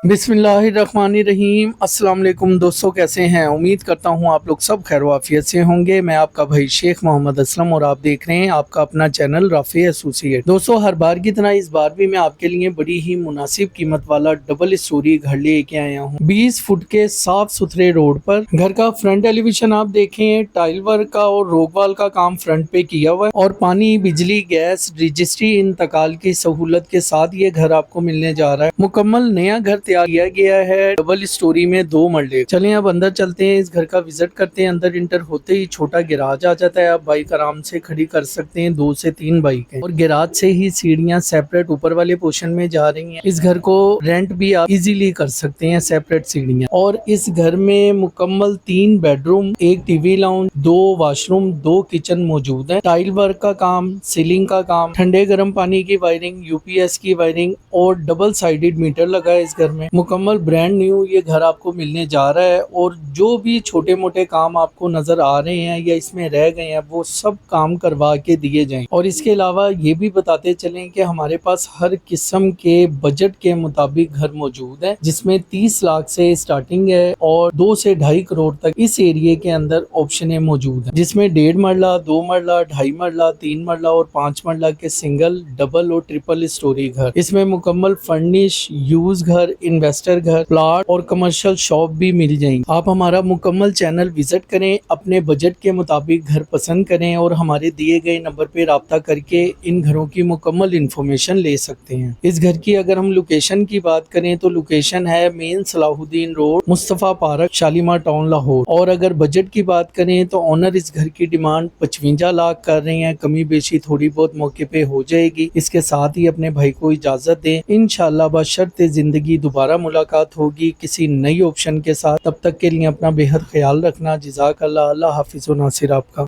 बिस्मिल्लाहिर्रहमानिर्रहीम। अस्सलाम वालेकुम दोस्तों, कैसे हैं? उम्मीद करता हूँ आप लोग सब खैर वाफियत से होंगे। मैं आपका भाई शेख मोहम्मद असलम और आप देख रहे हैं आपका अपना चैनल राफी एसोसिएट। दोस्तों, हर बार की तरह इस बार भी मैं आपके लिए बड़ी ही मुनासिब कीमत वाला डबल स्टोरी घर लेके आया हूँ। 20 फुट के साफ सुथरे रोड पर घर का फ्रंट एलिवेशन आप देखें, टाइल वर्क का और रोगवाल का काम फ्रंट पे किया हुआ है और पानी, बिजली, गैस, रजिस्ट्री इंतकाल की सहूलत के साथ ये घर आपको मिलने जा रहा है। मुकम्मल नया घर तैयार किया गया है डबल स्टोरी में 2 मरले। चलें अब अंदर चलते हैं, इस घर का विजिट करते हैं। अंदर इंटर होते ही छोटा गैराज आ जाता है, आप बाइक आराम से खड़ी कर सकते हैं, 2 से 3 बाइक है और गैराज से ही सीढ़ियां सेपरेट ऊपर वाले पोर्शन में जा रही हैं। इस घर को रेंट भी आप इजीली कर सकते हैं, सेपरेट सीढ़ियां। और इस घर में मुकम्मल 3 bedroom, 1 TV lounge, 2 washroom, 2 kitchen मौजूद है। टाइल वर्क का काम, सीलिंग का काम, ठंडे गर्म पानी की वायरिंग, यूपीएस की वायरिंग और डबल साइडेड मीटर लगा है इस घर में। मुकम्मल ब्रांड न्यू ये घर आपको मिलने जा रहा है और जो भी छोटे मोटे काम आपको नजर आ रहे हैं या इसमें रह गए हैं वो सब काम करवा के दिए जाएं। और इसके अलावा ये भी बताते चलें कि हमारे पास हर किस्म के बजट के मुताबिक घर मौजूद है, जिसमें 30 लाख से स्टार्टिंग है और 2 से 2.5 करोड़ तक इस एरिया के अंदर ऑप्शनें मौजूद हैं, जिसमें 1.5 मरला, 2 मरला, 2.5 मरला, 3 मरला और 5 मरला के सिंगल, डबल और ट्रिपल स्टोरी घर। इसमें मुकम्मल फर्निश, यूज घर, इन्वेस्टर घर, प्लॉट और कमर्शियल शॉप भी मिल जाएंगी। आप हमारा मुकम्मल चैनल विजिट करें, अपने बजट के मुताबिक घर पसंद करें और हमारे दिए गए नंबर पे राब्ता करके इन घरों की मुकम्मल इंफॉर्मेशन ले सकते हैं। इस घर की अगर हम लोकेशन की बात करें तो लोकेशन है main Salahuddin road, Mustafa park, Shalimar town, Lahore. और अगर बजट की बात करें तो ओनर इस घर की डिमांड 55 लाख कर रहे हैं। कमी बेशी थोड़ी बहुत मौके पे हो जाएगी। इसके साथ ही अपने भाई को इजाजत दें, इंशाअल्लाह बशर्ते जिंदगी दोबारा मुलाकात होगी किसी नई ऑप्शन के साथ। तब तक के लिए अपना बेहद ख्याल रखना। जज़ाकल्लाह। अल्लाह हाफिज़ व नासिर आपका।